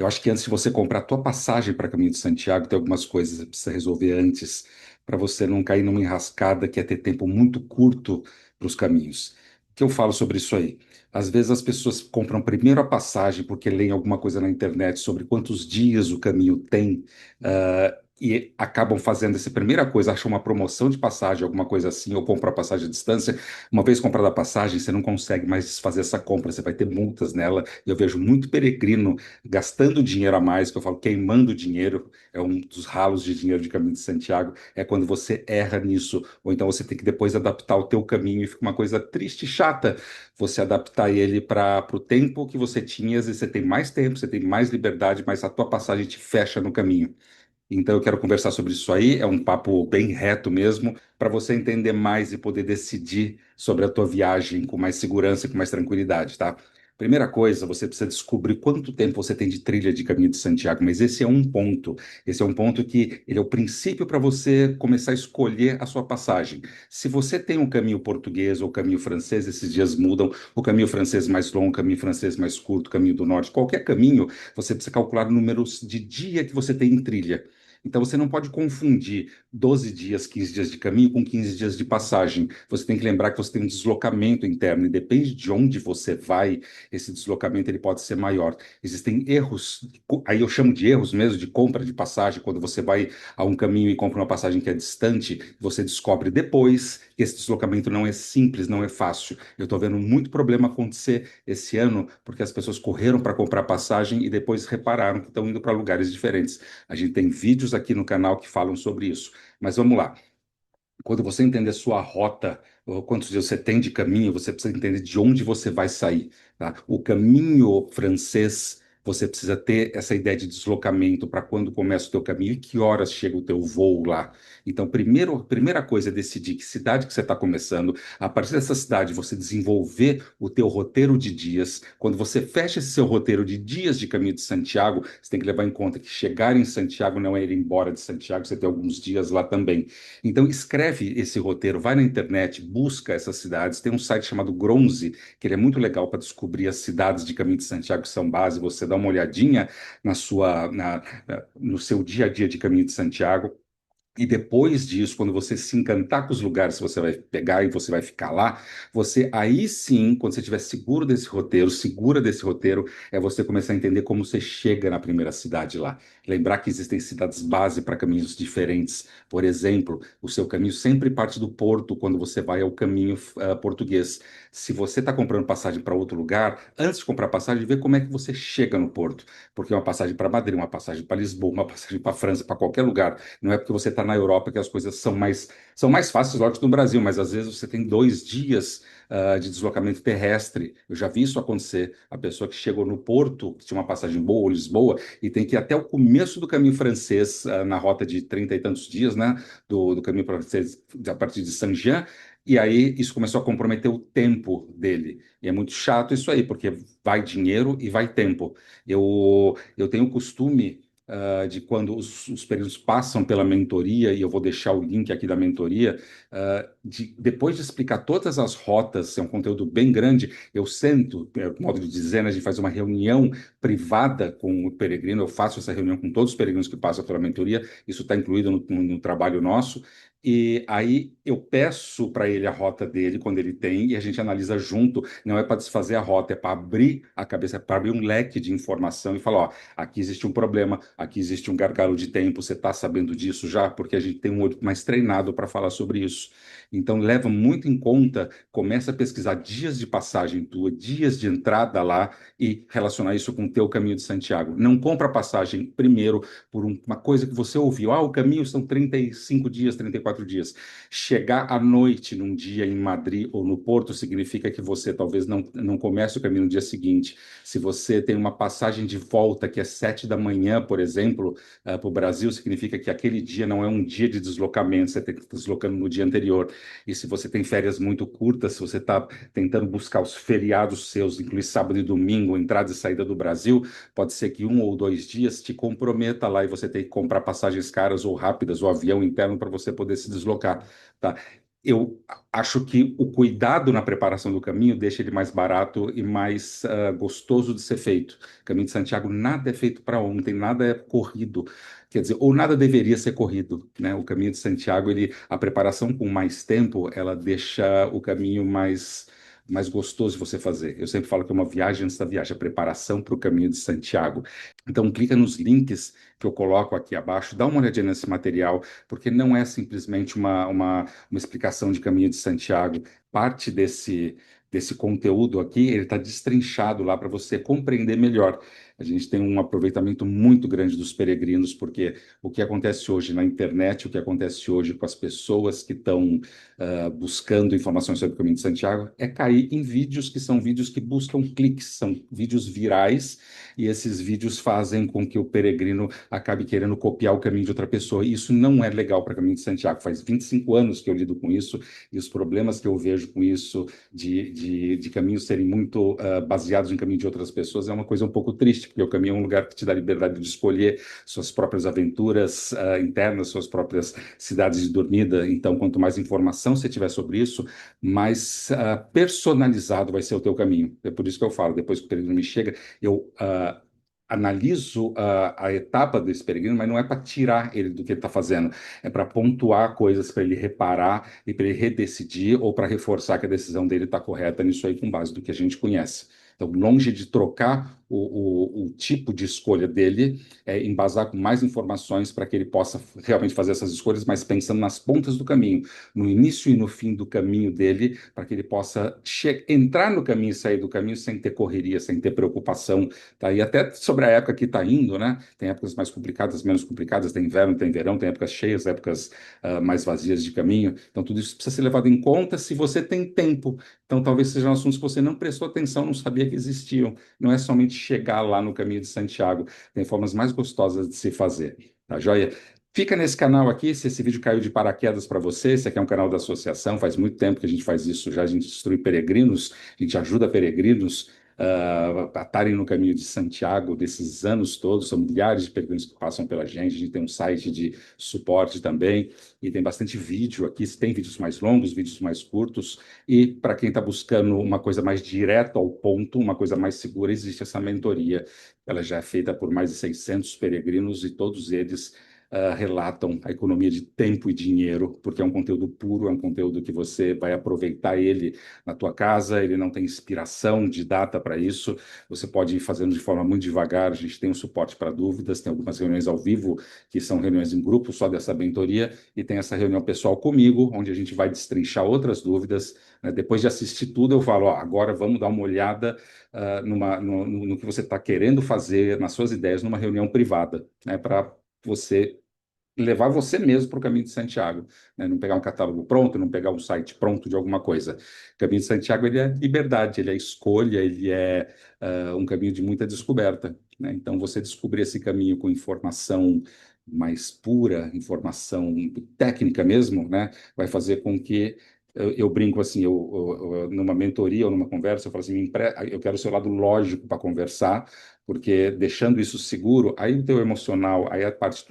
Eu acho que antes de você comprar a tua passagem para Caminho de Santiago, tem algumas coisas que você precisa resolver antes, para você não cair numa enrascada que é ter tempo muito curto para os caminhos. O que eu falo sobre isso aí? Às vezes as pessoas compram primeiro a passagem porque leem alguma coisa na internet sobre quantos dias o caminho tem, e acabam fazendo essa primeira coisa, acham uma promoção de passagem, alguma coisa assim, ou compram a passagem à distância. Uma vez comprada a passagem, você não consegue mais desfazer essa compra, você vai ter multas nela. Eu vejo muito peregrino gastando dinheiro a mais, que eu falo queimando dinheiro, é um dos ralos de dinheiro de Caminho de Santiago, é quando você erra nisso, ou então você tem que depois adaptar o teu caminho e fica uma coisa triste e chata você adaptar ele para o tempo que você tinha, às vezes você tem mais tempo, você tem mais liberdade, mas a tua passagem te fecha no caminho. Então, eu quero conversar sobre isso aí. É um papo bem reto mesmo, para você entender mais e poder decidir sobre a tua viagem com mais segurança e com mais tranquilidade, tá? Primeira coisa, você precisa descobrir quanto tempo você tem de trilha de Caminho de Santiago, mas esse é um ponto. Esse é um ponto que ele é o princípio para você começar a escolher a sua passagem. Se você tem um caminho português ou caminho francês, esses dias mudam, o caminho francês mais longo, o caminho francês mais curto, o caminho do norte, qualquer caminho, você precisa calcular números de dia que você tem em trilha. Então você não pode confundir 12 dias, 15 dias de caminho com 15 dias de passagem. Você tem que lembrar que você tem um deslocamento interno e depende de onde você vai, esse deslocamento ele pode ser maior. Existem erros, aí eu chamo de erros mesmo de compra de passagem, quando você vai a um caminho e compra uma passagem que é distante, você descobre depois que esse deslocamento não é simples, não é fácil. Eu estou vendo muito problema acontecer esse ano porque as pessoas correram para comprar passagem e depois repararam que estão indo para lugares diferentes. A gente tem vídeos aqui no canal que falam sobre isso. Mas vamos lá. Quando você entender sua rota, ou quantos dias você tem de caminho, você precisa entender de onde você vai sair, tá? O caminho francês, você precisa ter essa ideia de deslocamento para quando começa o teu caminho e que horas chega o teu voo lá. Então, primeira coisa é decidir que cidade que você está começando. A partir dessa cidade, você desenvolver o teu roteiro de dias. Quando você fecha esse seu roteiro de dias de caminho de Santiago, você tem que levar em conta que chegar em Santiago não é ir embora de Santiago, você tem alguns dias lá também. Então, escreve esse roteiro, vai na internet, busca essas cidades. Tem um site chamado Gronze, que ele é muito legal para descobrir as cidades de Caminho de Santiago que são base. Você dá uma olhadinha no seu dia a dia de Caminho de Santiago. E depois disso, quando você se encantar com os lugares que você vai pegar e você vai ficar lá, você aí sim, quando você estiver seguro desse roteiro, segura desse roteiro, é você começar a entender como você chega na primeira cidade lá. Lembrar que existem cidades base para caminhos diferentes. Por exemplo, o seu caminho sempre parte do porto quando você vai ao caminho português. Se você está comprando passagem para outro lugar, antes de comprar passagem, vê como é que você chega no porto. Porque uma passagem para Madrid, uma passagem para Lisboa, uma passagem para França, para qualquer lugar. Não é porque você está na Europa que as coisas são mais fáceis, lógico, no Brasil, mas às vezes você tem 2 dias de deslocamento terrestre. Eu já vi isso acontecer. A pessoa que chegou no Porto, que tinha uma passagem boa, ou Lisboa, e tem que ir até o começo do caminho francês, na rota de 30 e tantos dias, né, do caminho francês, a partir de Saint-Jean, e aí isso começou a comprometer o tempo dele. E é muito chato isso aí, porque vai dinheiro e vai tempo. Eu tenho o costume de quando os períodos passam pela mentoria, e eu vou deixar o link aqui da mentoria, depois de explicar todas as rotas, é um conteúdo bem grande, eu sento, modo de dizer, né, a gente faz uma reunião privada com o peregrino, eu faço essa reunião com todos os peregrinos que passam pela mentoria, isso está incluído no trabalho nosso, e aí eu peço para ele a rota dele, quando ele tem, e a gente analisa junto, não é para desfazer a rota, é para abrir a cabeça, é para abrir um leque de informação e falar, ó, aqui existe um problema, aqui existe um gargalo de tempo, você está sabendo disso já? Porque a gente tem um olho mais treinado para falar sobre isso. Então, leva muito em conta, começa a pesquisar dias de passagem tua, dias de entrada lá e relacionar isso com o teu caminho de Santiago. Não compra passagem primeiro por uma coisa que você ouviu. Ah, o caminho são 35 dias, 34 dias. Chegar à noite num dia em Madrid ou no Porto significa que você talvez não comece o caminho no dia seguinte. Se você tem uma passagem de volta que é 7 da manhã, por exemplo, para o Brasil, significa que aquele dia não é um dia de deslocamento, você tem que estar deslocando no dia anterior. E se você tem férias muito curtas, se você está tentando buscar os feriados seus, incluir sábado e domingo, entrada e saída do Brasil, pode ser que 1 ou 2 dias te comprometa lá e você tem que comprar passagens caras ou rápidas, ou avião interno para você poder se deslocar, tá? Eu acho que o cuidado na preparação do caminho deixa ele mais barato e mais gostoso de ser feito. O Caminho de Santiago nada é feito para ontem, nada é corrido. Quer dizer, ou nada deveria ser corrido, né? O Caminho de Santiago, a preparação com mais tempo, ela deixa o caminho mais gostoso de você fazer. Eu sempre falo que é uma viagem antes da viagem, a preparação para o Caminho de Santiago. Então, clica nos links que eu coloco aqui abaixo, dá uma olhadinha nesse material, porque não é simplesmente uma explicação de Caminho de Santiago. Parte desse conteúdo aqui, ele está destrinchado lá para você compreender melhor. A gente tem um aproveitamento muito grande dos peregrinos, porque o que acontece hoje na internet, o que acontece hoje com as pessoas que estão buscando informações sobre o Caminho de Santiago, é cair em vídeos que são vídeos que buscam cliques, são vídeos virais, e esses vídeos fazem com que o peregrino acabe querendo copiar o caminho de outra pessoa. E isso não é legal para o Caminho de Santiago. Faz 25 anos que eu lido com isso, e os problemas que eu vejo com isso, de caminhos serem muito baseados em caminho de outras pessoas, é uma coisa um pouco triste, porque o caminho é um lugar que te dá liberdade de escolher suas próprias aventuras internas, suas próprias cidades de dormida. Então, quanto mais informação você tiver sobre isso, mais personalizado vai ser o teu caminho. É por isso que eu falo, depois que o peregrino me chega, eu analiso a etapa desse peregrino, mas não é para tirar ele do que ele está fazendo, é para pontuar coisas para ele reparar e para ele redecidir ou para reforçar que a decisão dele está correta nisso aí com base do que a gente conhece. Então, longe de trocar o tipo de escolha dele, é embasar com mais informações para que ele possa realmente fazer essas escolhas, mas pensando nas pontas do caminho, no início e no fim do caminho dele, para que ele possa entrar no caminho e sair do caminho sem ter correria, sem ter preocupação. Tá? E até sobre a época que está indo, né? Tem épocas mais complicadas, menos complicadas, tem inverno, tem verão, tem épocas cheias, épocas mais vazias de caminho. Então, tudo isso precisa ser levado em conta se você tem tempo. Então, talvez sejam assuntos que você não prestou atenção, não sabia que existiam. Não é somente chegar lá no caminho de Santiago. Tem formas mais gostosas de se fazer. Tá joia? Fica nesse canal aqui, se esse vídeo caiu de paraquedas para você, esse aqui é um canal da associação, faz muito tempo que a gente faz isso já, a gente instrui peregrinos, a gente ajuda peregrinos a estarem no caminho de Santiago desses anos todos, são milhares de peregrinos que passam pela gente, a gente tem um site de suporte também, e tem bastante vídeo aqui, tem vídeos mais longos, vídeos mais curtos, e para quem está buscando uma coisa mais direta ao ponto, uma coisa mais segura, existe essa mentoria, ela já é feita por mais de 600 peregrinos, e todos eles relatam a economia de tempo e dinheiro, porque é um conteúdo puro, é um conteúdo que você vai aproveitar ele na tua casa, ele não tem inspiração de data para isso, você pode ir fazendo de forma muito devagar, a gente tem um suporte para dúvidas, tem algumas reuniões ao vivo, que são reuniões em grupo só dessa mentoria, e tem essa reunião pessoal comigo, onde a gente vai destrinchar outras dúvidas, né? Depois de assistir tudo, eu falo, ó, agora vamos dar uma olhada no que você está querendo fazer, nas suas ideias, numa reunião privada, né, para você levar você mesmo para o Caminho de Santiago, né? Não pegar um catálogo pronto, não pegar um site pronto de alguma coisa. O Caminho de Santiago, ele é liberdade, ele é escolha, ele é um caminho de muita descoberta, né? Então, você descobrir esse caminho com informação mais pura, informação técnica mesmo, né? Vai fazer com que eu brinco assim, numa mentoria ou numa conversa, eu falo assim, eu quero o seu lado lógico para conversar, porque deixando isso seguro, aí o teu emocional, aí a parte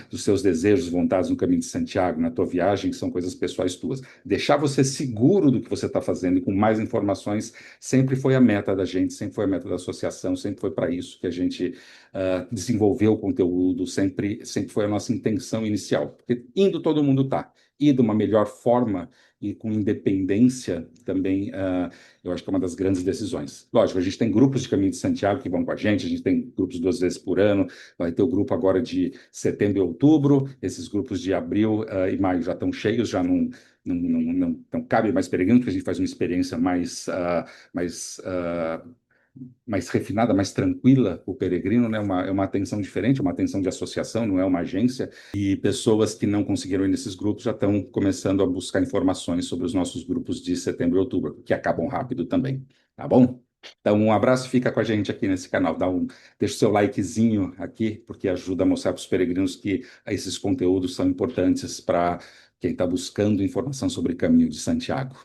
dos seus desejos, vontades no caminho de Santiago, na tua viagem, que são coisas pessoais tuas. Deixar você seguro do que você está fazendo e com mais informações sempre foi a meta da gente, sempre foi a meta da associação, sempre foi para isso que a gente desenvolveu o conteúdo, sempre foi a nossa intenção inicial. Porque indo todo mundo está. E de uma melhor forma e com independência também, eu acho que é uma das grandes decisões. Lógico, a gente tem grupos de Caminho de Santiago que vão com a gente tem grupos 2 vezes por ano, vai ter o grupo agora de setembro e outubro, esses grupos de abril e maio já estão cheios, já não cabe mais peregrino, porque a gente faz uma experiência mais mais refinada, mais tranquila, o peregrino, né? É uma atenção diferente, uma atenção de associação, não é uma agência. E pessoas que não conseguiram ir nesses grupos já estão começando a buscar informações sobre os nossos grupos de setembro e outubro, que acabam rápido também, tá bom? Então, um abraço, fica com a gente aqui nesse canal. Deixa o seu likezinho aqui, porque ajuda a mostrar para os peregrinos que esses conteúdos são importantes para quem está buscando informação sobre o Caminho de Santiago.